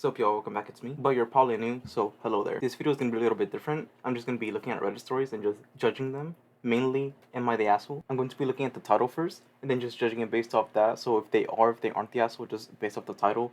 So y'all, welcome back, it's me. But you're probably new, so hello there. This video is gonna be a little bit different. I'm just gonna be looking at Reddit stories and just judging them. Mainly, am I the asshole? I'm going to be looking at the title first, and then just judging it based off that. So if they are, if they aren't the asshole, just based off the title.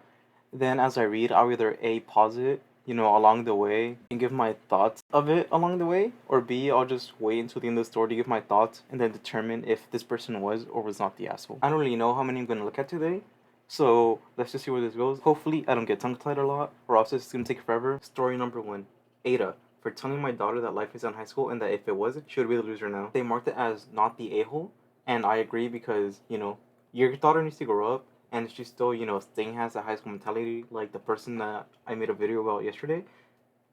Then as I read, I'll either A, pause it, along the way, and give my thoughts of it along the way, or B, I'll just wait until the end of the story to give my thoughts, and then determine if this person was or was not the asshole. I don't really know how many I'm gonna look at today, so let's just see where this goes. Hopefully, I don't get tongue tied a lot, or else it's gonna take forever. Story number one: AITA. For telling my daughter that life is in high school and that if it was, she would be the loser now. They marked it as not the a-hole, and I agree because, your daughter needs to grow up, and she still, staying has that high school mentality, like the person that I made a video about yesterday.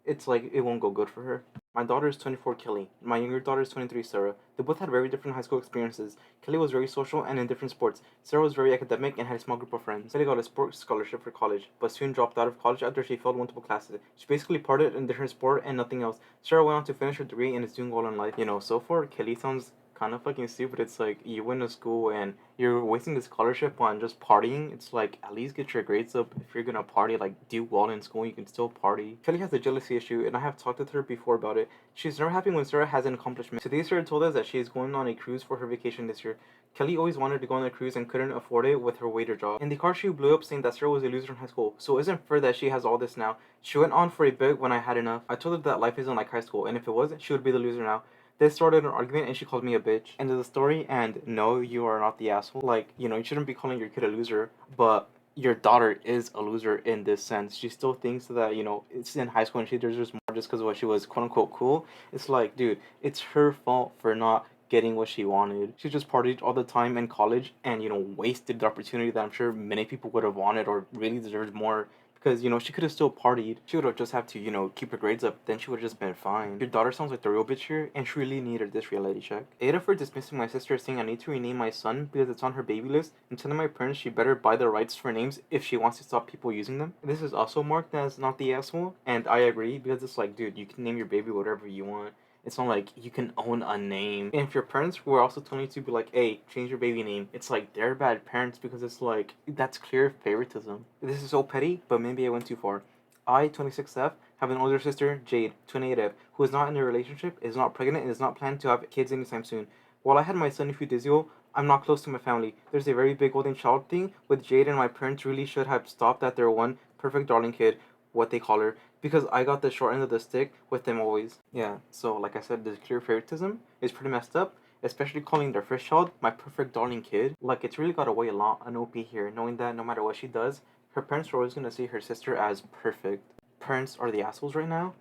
It's like it won't go good for her. My daughter is 24, Kelly. My younger daughter is 23, Sarah. They both had very different high school experiences. Kelly was very social and in different sports. Sarah was very academic and had a small group of friends. Kelly got a sports scholarship for college, but soon dropped out of college after she failed multiple classes. She basically partied in different sport and nothing else. Sarah went on to finish her degree and is doing well in life. So far, Kelly sounds kind of fucking stupid. It's like you went to school and you're wasting the scholarship on just partying. It's like at least get your grades up. If you're gonna party, like do well in school, you can still party. Kelly has a jealousy issue, and I have talked with her before about it. She's never happy when Sarah has an accomplishment. Today, Sarah told us that she is going on a cruise for her vacation this year. Kelly always wanted to go on a cruise and couldn't afford it with her waiter job. In the car, she blew up saying that Sarah was a loser in high school, so it isn't fair that she has all this now. She went on for a bit when I had enough. I told her that life isn't like high school, and if it was, she would be the loser now. This started an argument and she called me a bitch. End of the story, and no, you are not the asshole. Like, you shouldn't be calling your kid a loser, but your daughter is a loser in this sense. She still thinks that, it's in high school and she deserves more just because of what she was quote unquote cool. It's like, dude, it's her fault for not getting what she wanted. She just partied all the time in college and, wasted the opportunity that I'm sure many people would have wanted or really deserved more because, she could have still partied. She would have just had to, keep her grades up. Then she would have just been fine. Your daughter sounds like the real bitch here, and she really needed this reality check. Ada for dismissing my sister saying I need to rename my son because it's on her baby list, and telling my parents she better buy the rights for names if she wants to stop people using them. This is also marked as not the asshole, and I agree because it's like, dude, you can name your baby whatever you want. It's not like you can own a name. And if your parents were also telling you to be like, hey, change your baby name, it's like they're bad parents because it's like, that's clear favoritism. This is so petty, but maybe I went too far. I, 26F, have an older sister, Jade, 28F, who is not in a relationship, is not pregnant, and is not planning to have kids anytime soon. While I had my son a few days ago, I'm not close to my family. There's a very big golden child thing with Jade, and my parents really should have stopped at their one perfect darling kid, what they call her, because I got the short end of the stick with them always. Yeah, so like I said, this clear favoritism is pretty messed up, especially calling their first child my perfect darling kid. Like, it's really got to weigh a lot on OP here, knowing that no matter what she does, her parents are always going to see her sister as perfect. Parents are the assholes right now.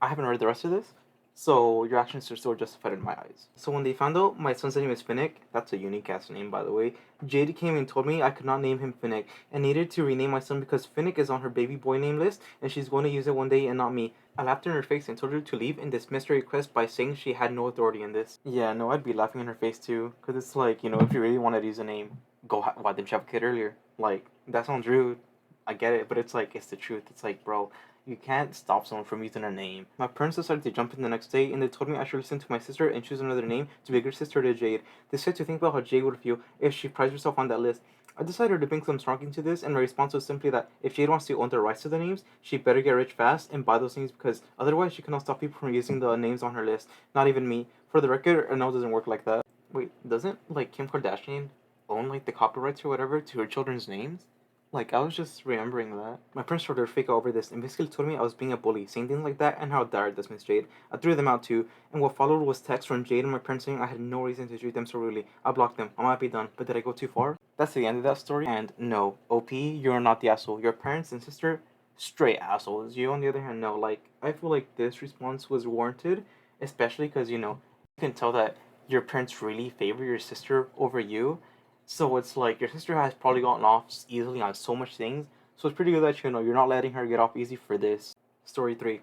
I haven't read the rest of this, so your actions are still justified in my eyes. So when they found out my son's name is Finnick, that's a unique ass name by the way, Jade came and told me I could not name him Finnick and needed to rename my son because Finnick is on her baby boy name list and she's going to use it one day and not me. I laughed in her face and told her to leave and dismissed her request by saying she had no authority in this. Yeah, no, I'd be laughing in her face too, because it's like, if you really wanted to use a name, why didn't you have a kid earlier? Like, that sounds rude. I get it, but it's like, it's the truth. It's like, bro, you can't stop someone from using a name. My parents decided to jump in the next day, and they told me I should listen to my sister and choose another name to be a good sister to Jade. They said to think about how Jade would feel if she prized herself on that list. I decided to bring some talking to this, and my response was simply that if Jade wants to own the rights to the names, she better get rich fast and buy those names because otherwise she cannot stop people from using the names on her list. Not even me. For the record, a no doesn't work like that. Wait, doesn't, like, Kim Kardashian own, like, the copyrights or whatever to her children's names? Like, I was just remembering that. My parents started to fake out over this and basically told me I was being a bully, saying things like that and how dare I dismiss Jade. I threw them out too, and what followed was texts from Jade and my parents saying I had no reason to treat them so rudely. I blocked them. I might be done, but did I go too far? That's the end of that story. And no, OP, you're not the asshole. Your parents and sister, straight assholes. You, on the other hand, no. Like, I feel like this response was warranted, especially because, you can tell that your parents really favor your sister over you. So it's like your sister has probably gotten off easily on so much things. So it's pretty good that you're not letting her get off easy for this. Story 3.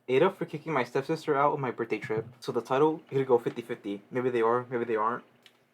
AITA for kicking my stepsister out of my birthday trip. So the title, you could go 50-50. Maybe they are, maybe they aren't.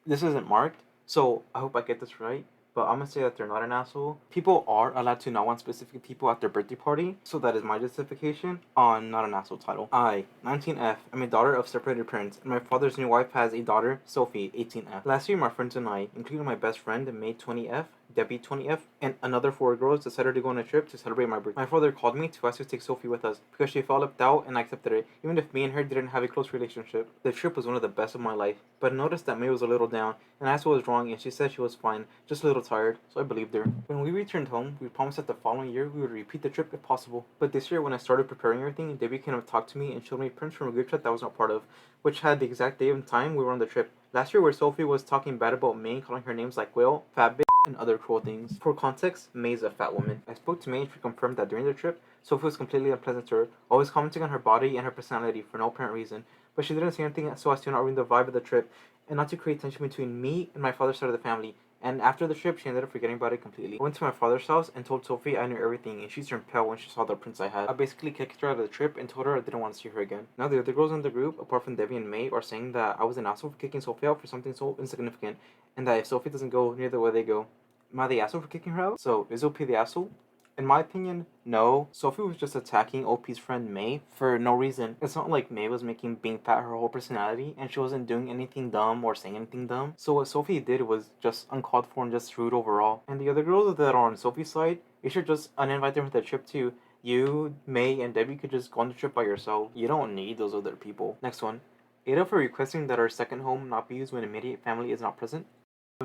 This isn't marked, so I hope I get this right. But I'm gonna say that they're not an asshole. People are allowed to not want specific people at their birthday party, so that is my justification on not an asshole title. I, 19F, am a daughter of separated parents, and my father's new wife has a daughter, Sophie, 18F. Last year, my friends and I, including my best friend, made 20F, Debbie, 20F, and another 4 girls decided to go on a trip to celebrate my birthday. My father called me to ask to take Sophie with us because she felt left out and I accepted it, even if me and her didn't have a close relationship. The trip was one of the best of my life, but I noticed that May was a little down and I asked what was wrong and she said she was fine, just a little tired, so I believed her. When we returned home, we promised that the following year we would repeat the trip if possible. But this year when I started preparing everything, Debbie came up to talk to me and showed me prints from a group chat that I was not part of, which had the exact day and time we were on the trip. Last year where Sophie was talking bad about May, calling her names like whale, fat bitch, and other cruel things. For context, May is a fat woman. I spoke to May and she confirmed that during the trip, Sophie was completely unpleasant to her, always commenting on her body and her personality for no apparent reason. But she didn't say anything so as to not ruin the vibe of the trip and not to create tension between me and my father's side of the family. And after the trip, she ended up forgetting about it completely. I went to my father's house and told Sophie I knew everything, and she turned pale when she saw the prints I had. I basically kicked her out of the trip and told her I didn't want to see her again. Now the other girls in the group, apart from Debbie and May, are saying that I was an asshole for kicking Sophie out for something so insignificant, and that if Sophie doesn't go near the way they go, am I the asshole for kicking her out? So, is OP the asshole? In my opinion, no. Sophie was just attacking OP's friend May for no reason. It's not like May was making being fat her whole personality and she wasn't doing anything dumb or saying anything dumb. So what Sophie did was just uncalled for and just rude overall. And the other girls that are on Sophie's side, you should just uninvite them for the trip too. You, May, and Debbie could just go on the trip by yourself. You don't need those other people. Next one. AITA for requesting that our second home not be used when immediate family is not present.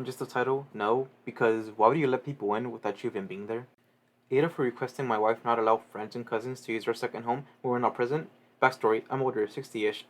Just the title? No, because why would you let people in without you even being there? AITA for requesting my wife not allow friends and cousins to use our second home when we're not present. Backstory, I'm older, 60-ish,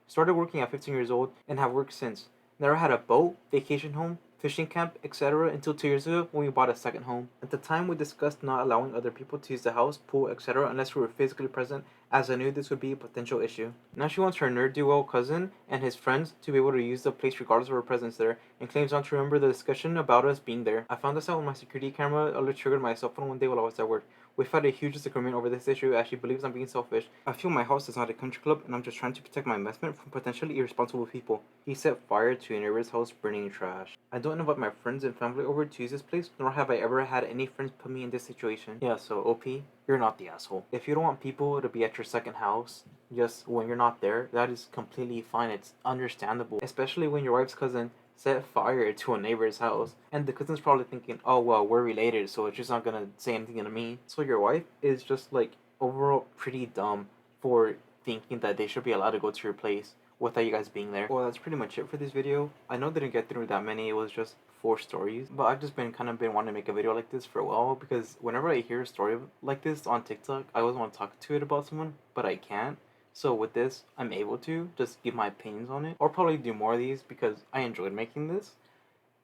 started working at 15 years old and have worked since. Never had a boat, vacation home, fishing camp, etc. until 2 years ago when we bought a second home. At the time we discussed not allowing other people to use the house, pool, etc. unless we were physically present, as I knew this would be a potential issue. Now she wants her nerd-duo cousin and his friends to be able to use the place regardless of her presence there, and claims not to remember the discussion about us being there. I found this out when my security camera alert triggered my cell phone one day while I was at work. We've had a huge disagreement over this issue as she believes I'm being selfish. I feel my house is not a country club and I'm just trying to protect my investment from potentially irresponsible people. He set fire to a neighbor's house burning trash. I don't invite my friends and family over to use this place, nor have I ever had any friends put me in this situation. Yeah, so OP, you're not the asshole. If you don't want people to be at your second house just when you're not there, that is completely fine. It's understandable. Especially when your wife's cousin set fire to a neighbor's house. And the cousin's probably thinking, oh, well, we're related, so it's just not gonna say anything to me. So your wife is just, like, overall pretty dumb for thinking that they should be allowed to go to your place without you guys being there. Well, that's pretty much it for this video. I know I didn't get through that many. It was just 4 stories. But I've just been wanting to make a video like this for a while because whenever I hear a story like this on TikTok, I always want to talk to it about someone, but I can't. So with this, I'm able to just give my opinions on it. Or probably do more of these because I enjoyed making this.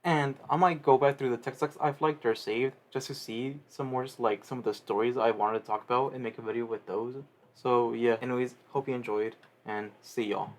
And I might go back through the TikToks I've liked or saved just to see some more, like, some of the stories I wanted to talk about and make a video with those. So yeah, anyways, hope you enjoyed and see y'all.